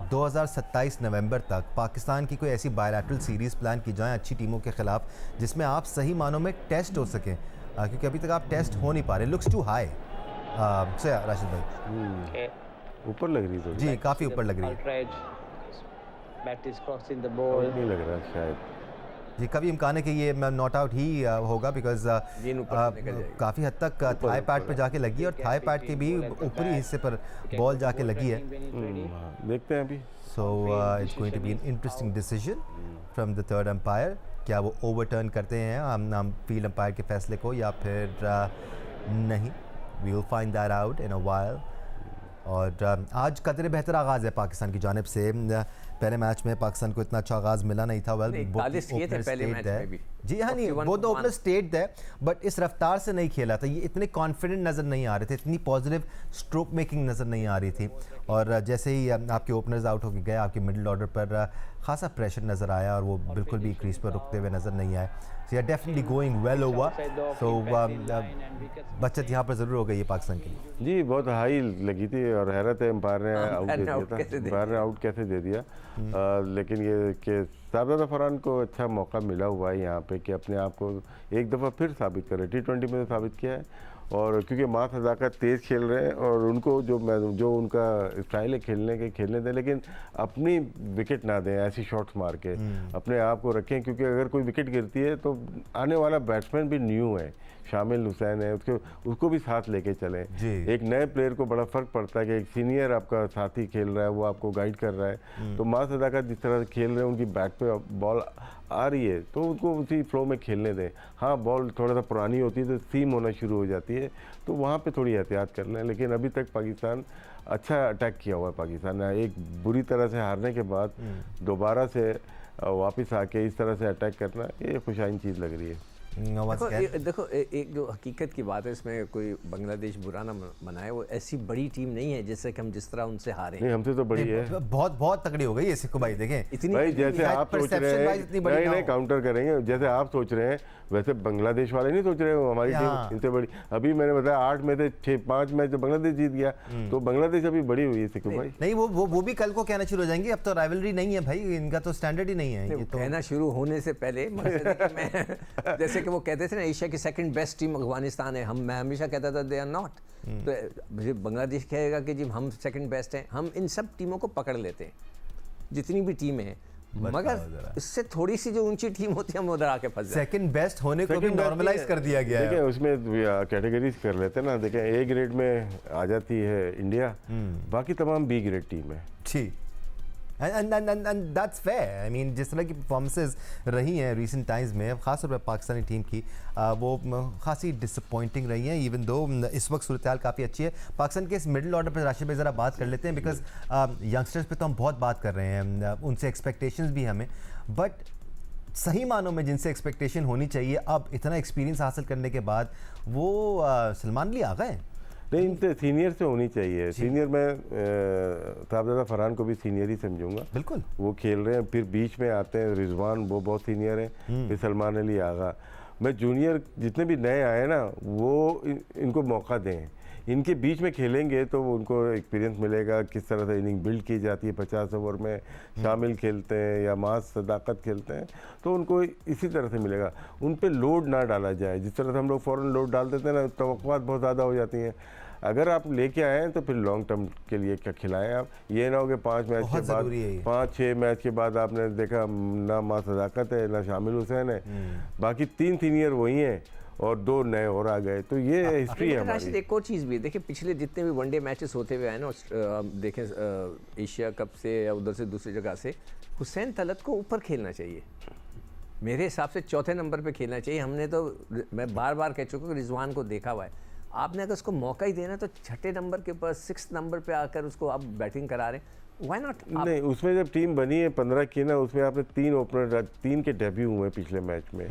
2027 नवंबर तक पाकिस्तान की कोई ऐसी बायलैटरल सीरीज़ प्लान की जाए अच्छी टीमों के ख़िलाफ़ जिसमें आप सही मानों में टेस्ट हो सकें। क्योंकि अभी तक आप टेस्ट हो नहीं पा रहे, लुक्स टू हाई। सो या राशिद भाई, ऊपर लग रही थोड़ी, जी काफ़ी ऊपर लग रही है Bat is crossing the ball. नहीं लग रहा शायद। जी। कभी इम्कान है कि ये नॉट आउट ही होगा, बिकॉज गेंद ऊपर से निकल जाएगी। काफ़ी हद तक थाई पैड पे जाके लगी है, और थाई पैड के भी ऊपरी हिस्से पर बॉल जाके लगी है। देखते हैं अभी। So it's going to be an interesting decision from the third umpire. क्या वो ओवरटर्न करते हैं हम फील्ड अंपायर के फैसले को, या फिर नहीं? We will find that out in a while. और आज कदरे बेहतर आगाज़ है पाकिस्तान की जानिब से। पहले मैच में पाकिस्तान को इतना अच्छा आगाज़ मिला नहीं था। वेल 41 किए थे पहले मैच में भी। जी हाँ, नहीं वो तो ओपनर स्टेट है, बट इस रफ्तार से नहीं खेला था। ये इतने कॉन्फिडेंट नज़र नहीं आ रहे थे, इतनी पॉजिटिव स्ट्रोक मेकिंग नज़र नहीं आ रही थी। और जैसे ही आपके ओपनर्स आउट होकर गए, आपके मिडिल ऑर्डर पर खासा प्रेशर नज़र आया, और वो बिल्कुल भी क्रीज पर रुकते हुए नज़र नहीं आए। सो यार डेफिनेटली गोइंग वेल ओवर। सो बचत यहाँ पर ज़रूर हो गई है पाकिस्तान की। जी बहुत हाई लगी थी, और हैरत है एम्पायर ने आउट दे दिया था। एम्पायर ने आउट कैसे दे दिया? लेकिन ये कि साबित फरहान को अच्छा मौका मिला हुआ है यहाँ पे कि अपने आप को एक दफ़ा फिर साबित करें। T20 में तो साबित किया है, और क्योंकि माँ सदाकत तेज़ खेल रहे हैं, और उनको जो उनका स्टाइल है खेलने के, खेलने दें, लेकिन अपनी विकेट ना दें ऐसी शॉट्स मार के, अपने आप को रखें। क्योंकि अगर कोई विकेट गिरती है तो आने वाला बैट्समैन भी न्यू है, शामिल हुसैन है, उसको भी साथ लेके चलें। एक नए प्लेयर को बड़ा फ़र्क पड़ता है कि एक सीनियर आपका साथी खेल रहा है, वो आपको गाइड कर रहा है। तो माँ सदाकत जिस तरह से खेल रहे हैं, उनकी बैट पे बॉल आ रही है तो उनको उसी फ्लो में खेलने दें। हाँ, बॉल थोड़ा सा पुरानी होती है तो सीम होना शुरू हो जाती है, तो वहाँ पे थोड़ी एहतियात कर लें। लेकिन अभी तक पाकिस्तान अच्छा अटैक किया हुआ है। पाकिस्तान ने एक बुरी तरह से हारने के बाद दोबारा से वापस आके इस तरह से अटैक करना, ये खुशाइन चीज़ लग रही है। देखो एक जो हकीकत की बात है, इसमें कोई बांग्लादेश बुरा ना मनाए, वो ऐसी बड़ी टीम नहीं है जैसे कि हम जिस तरह उनसे हारे। नहीं, हमसे तो बड़ी है, बहुत तगड़ी हो गई है सिक्कू भाई। देखें इतनी भाई, जैसे आप सोच रहे हैं, नहीं काउंटर करेंगे, जैसे आप सोच रहे हैं वैसे बांग्लादेश वाले नहीं सोच रहे हो हमारी टीम इनसे बड़ी। अभी मैंने बताया 8 में से 5 मैच तो बांग्लादेश जीत गया, तो बांग्लादेश अभी बड़ी हुई है सिक्कू भाई। नहीं, वो भी कल को कहना शुरू हो जाएंगे, अब तो राइवलरी नहीं है भाई, इनका तो स्टैंडर्ड ही नहीं है। ये तो कहना शुरू होने से पहले जैसे कि वो कहते थे ना, एशिया की सेकंड बेस्ट टीम अफगानिस्तान है, मैं हमेशा कहता था दे आर नॉट। तो बांग्लादेश कहेगा कि जी हम सेकंड बेस्ट हैं, हम इन सब टीमों को पकड़ लेते हैं जितनी भी टीमें हैं, मगर इससे थोड़ी सी जो ऊंची टीम होती है हम उधर आके फंस जाते हैं। सेकंड बेस्ट होने को भी नॉर्मलाइज कर दिया गया है। देखिए उसमें कैटेगरीज कर लेते हैं ना। देखें ए ग्रेड में आ जाती है इंडिया, बाकी तमाम बी ग्रेड टीम है। जी, and that's fair. I mean जिस तरह की परफॉर्मेंसेज रही हैं रिसेंट टाइम्स में, ख़ासतौर पर पाकिस्तानी टीम की, वो खासी डिसअपॉइंटिंग रही हैं। इवन दो इस वक्त सूरत हाल काफ़ी अच्छी है पाकिस्तान के। इस मिडिल ऑर्डर पर राशिद भाई ज़रा बात कर लेते हैं, बिकॉज यंगस्टर्स पे तो हम बहुत बात कर रहे हैं, उनसे एक्सपेक्टेशंस भी हमें, बट सही मानों में जिनसे एक्सपेक्टेशन होनी चाहिए अब इतना एक्सपीरियंस हासिल करने के बाद, वो सलमान अली आ गए। नहीं, इनसे सीनियर से होनी चाहिए। सीनियर में साबित फरहान को भी सीनियर ही समझूंगा। बिल्कुल, वो खेल रहे हैं। फिर बीच में आते हैं रिजवान, वो बहुत सीनियर हैं। फिर सलमान अली आगा। मैं जूनियर जितने भी नए आए ना, वो इनको मौका दें। इनके बीच में खेलेंगे तो उनको एक्सपीरियंस मिलेगा, किस तरह से इनिंग बिल्ड की जाती है। 50 ओवर में शामिल खेलते हैं या मास सदाकत खेलते हैं, तो उनको इसी तरह से मिलेगा। उन पे लोड ना डाला जाए, जिस तरह से हम लोग फ़ौरन लोड डाल देते हैं ना, तवक्कुआत बहुत ज़्यादा हो जाती हैं। अगर आप लेके आए हैं तो फिर लॉन्ग टर्म के लिए क्या खिलाएं आप। ये ना हो कि 5 मैच के बाद, 5-6 मैच के बाद आपने देखा ना माँ सदाकत है ना शामिल हुसैन है, बाकी 3 सीनियर वही हैं और 2 नए और आ गए। तो ये हिस्ट्री है हमारी। एक और चीज़ भी देखिए, पिछले जितने भी वनडे मैचेस होते हुए आए ना, देखें एशिया कप से या उधर से दूसरी जगह से, हुसैन तलत को ऊपर खेलना चाहिए। मेरे हिसाब से चौथे नंबर पे खेलना चाहिए। हमने तो, मैं बार बार कह चुका हूँ, रिजवान को देखा हुआ है। आपने अगर उसको मौका ही देना तो छठे नंबर के ऊपर 6th नंबर पे आकर उसको आप बैटिंग करा रहे हैं, व्हाई नॉट? नहीं, उसमें जब टीम बनी है 15 की ना, उसमें आपने 3 ओपनर, 3 के डेब्यू हुए पिछले मैच में।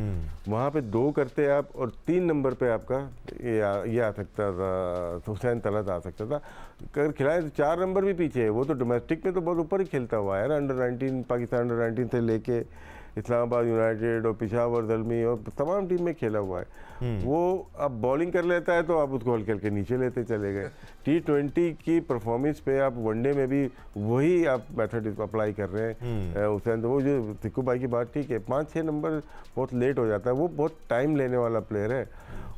वहाँ पे 2 करते आप, और 3 नंबर पे आपका ये आ सकता था, हुसैन तलत आ सकता था। अगर खिलाए तो 4 नंबर भी पीछे है। वो तो डोमेस्टिक में तो बहुत ऊपर ही खेलता हुआ है ना, अंडर-19 पाकिस्तान अंडर-19 से लेके इस्लामाबाद यूनाइटेड और पेशावर ज़ल्मी और तमाम टीम में खेला हुआ है। वो अब बॉलिंग कर लेता है तो आप उसको हल्के हल्के नीचे लेते चले गए। T20 की परफॉर्मेंस पे आप वनडे में भी वही आप मेथड अप्लाई कर रहे हैं हुसैन। तो वो जो सिक्कू भाई की बात ठीक है, 5-6 नंबर बहुत लेट हो जाता है। वो बहुत टाइम लेने वाला प्लेयर है,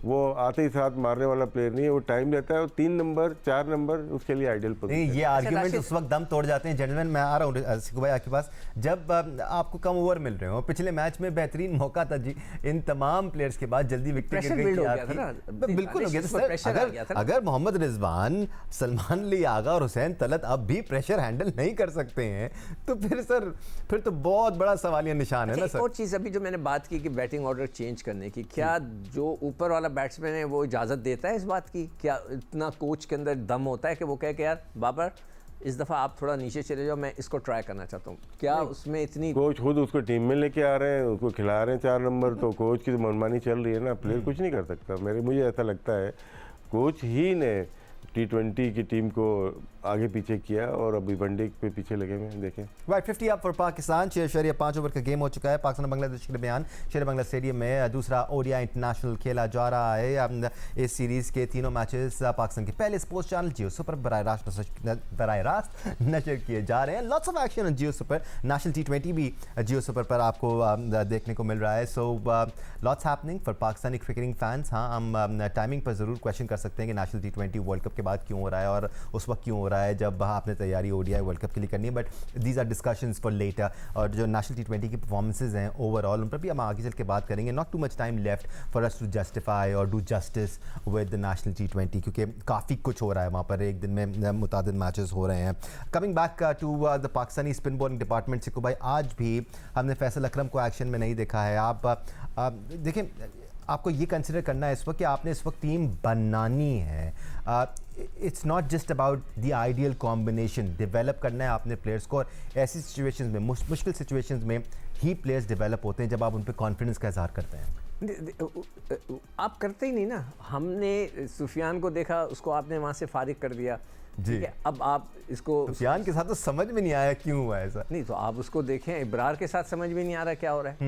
वो आते ही साथ मारने वाला प्लेयर नहीं है, वो टाइम लेता है, और 3 नंबर 4 नंबर उसके लिए आइडियल नहीं, पोजीशन। ये आर्ग्यूमेंट राशिद- उस वक्त दम तोड़ जाते हैं। जेंटलमैन, मैं आ रहा हूँ सिकू भाई आपके पास। जब आपको कम ओवर मिल रहे हो, पिछले मैच में बेहतरीन मौका था जी, इन तमाम प्लेयर्स के बाद जल्दी विकेट गिर Pressure गई build थी हो गया था ना। आपकी। बिल्कुल हो गया था इसमें सर। pressure आ गया था ना। अगर मोहम्मद रिजवान, सलमान अली आगा और हुसैन तलत अब भी प्रेशर हैंडल नहीं कर सकते हैं, तो फिर सर फिर तो बहुत बड़ा सवालिया निशान है ना एक सर। और चीज़ अभी जो मैंने बात की कि बैटिंग ऑर्डर चेंज करने की, क्या जो ऊपर वाला बैट्समैन है वो इजाज़त देता है इस बात की? क्या इतना कोच के अंदर दम होता है कि वो कहे कि यार बाबर इस दफ़ा आप थोड़ा नीचे चले जाओ, मैं इसको ट्राई करना चाहता हूँ? क्या उसमें इतनी कोच खुद उसको टीम में लेके आ रहे हैं, उसको खिला रहे हैं 4 नंबर, तो कोच की तो मनमानी चल रही है ना, प्लेयर कुछ नहीं कर सकता। मुझे ऐसा लगता है कोच ही ने T20 की टीम को आगे पीछे किया, और अभी वनडे पे पीछे लगे हुए हैं, देखें। Right, 50 up for Pakistan. 6.5 over का गेम हो चुका है पाकिस्तान बांग्लादेश के दरमियान। शेर बांग्ला स्टेडियम में दूसरा ओडीआई इंटरनेशनल खेला जा रहा है। अब इस सीरीज़ के तीनों मैचेस पाकिस्तान के पहले स्पोर्ट्स चैनल जियो सुपर बराह रास्त नशर किए जा रहे हैं। Lots of action on Jio super. National T20 भी जियो सुपर पर आपको देखने को मिल रहा है। So lots happening for Pakistani cricketing fans. हाँ, हम टाइमिंग पर ज़रूर क्वेश्चन कर सकते हैं कि नेशनल T20 वर्ल्ड कप के बाद क्यों हो रहा है, और उस वक्त क्यों हो रहा है जब आपने तैयारी ओडीआई वर्ल्ड कप के लिए करनी है। But these are discussions for later. और जो नेशनल T20 की परफॉर्मेंसेज हैं ओवरऑल, उन पर भी हम आगे चल के बात करेंगे। Not too much time left for us to justify और do justice with the national T20, क्योंकि काफ़ी कुछ हो रहा है वहाँ पर। एक दिन में मुतादिद मैचेस हो रहे हैं। Coming back to the Pakistani spin bowling department, Sikku भाई, आज भी हमने फैसल अकरम को एक्शन में नहीं देखा है। आप देखें, आपको ये कंसिडर करना है इस वक्त कि आपने इस वक्त टीम बनानी है। It's not just about the ideal combination, develop करना है आपने प्लेयर्स को, और ऐसी सिचुएशंस में, मुश्किल सिचुएशंस में ही प्लेयर्स डेवलप होते हैं जब आप उन पर कॉन्फिडेंस का इजहार करते हैं। आप करते ही नहीं ना। हमने सुफियान को देखा, उसको आपने वहाँ से फारिग कर दिया, जी। ठीक है? अब आप इसको सुफियान के साथ तो समझ में नहीं आया क्यों हुआ ऐसा। नहीं, तो आप उसको देखें, इब्रार के साथ समझ में नहीं आ रहा क्या हो रहा है।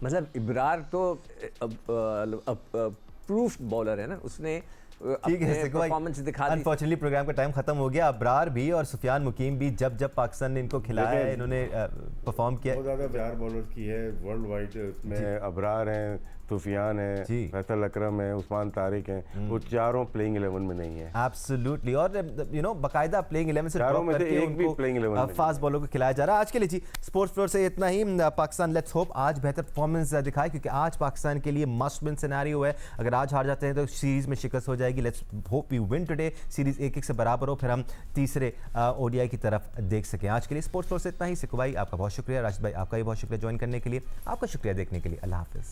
मतलब इब्रार तो प्रूफ बॉलर है ना, उसने ठीक है, परफॉर्मेंस दिखा दी। अनफॉर्चुनेटली प्रोग्राम का टाइम खत्म हो गया। अब्रार भी और सुफियान मुकीम भी जब पाकिस्तान ने इनको खिलाया है, इन्होंने परफॉर्म किया। बहुत ज़्यादा प्यार बॉलर की है वर्ल्ड वाइड में। अबरार हैं, सुफियान है, फैसल अकरम है, उस्मान तारिक हैं, वो चारों प्लेइंग 11 में नहीं है। एब्सोल्युटली, और यू नो बाकायदा प्लेइंग 11 से चारों ड्रॉप में से करके एक भी playing 11 उनको में फास्ट बॉलर को खिलाया जा रहा है। आज के लिए जी स्पोर्ट्स फ्लोर से इतना ही। पाकिस्तान लेट्स होप आज बेहतर परफॉर्मेंस दिखाए, क्योंकि आज पाकिस्तान के लिए मस्ट विन सिनेरियो है। अगर आज हार जाते हैं तो सीरीज में शिकस्त हो जाएगी। Let's hope we win today, series 1-1 से बराबर हो, फिर हम तीसरे ओडीआई की तरफ देख सकें। आज के लिए स्पोर्ट्स फ्लोर से इतना ही। सिक्कू भाई आपका बहुत शुक्रिया, राशिद भाई आपका भी बहुत शुक्रिया ज्वाइन करने के लिए, आपका शुक्रिया देखने के लिए। अल्लाह हाफिज़।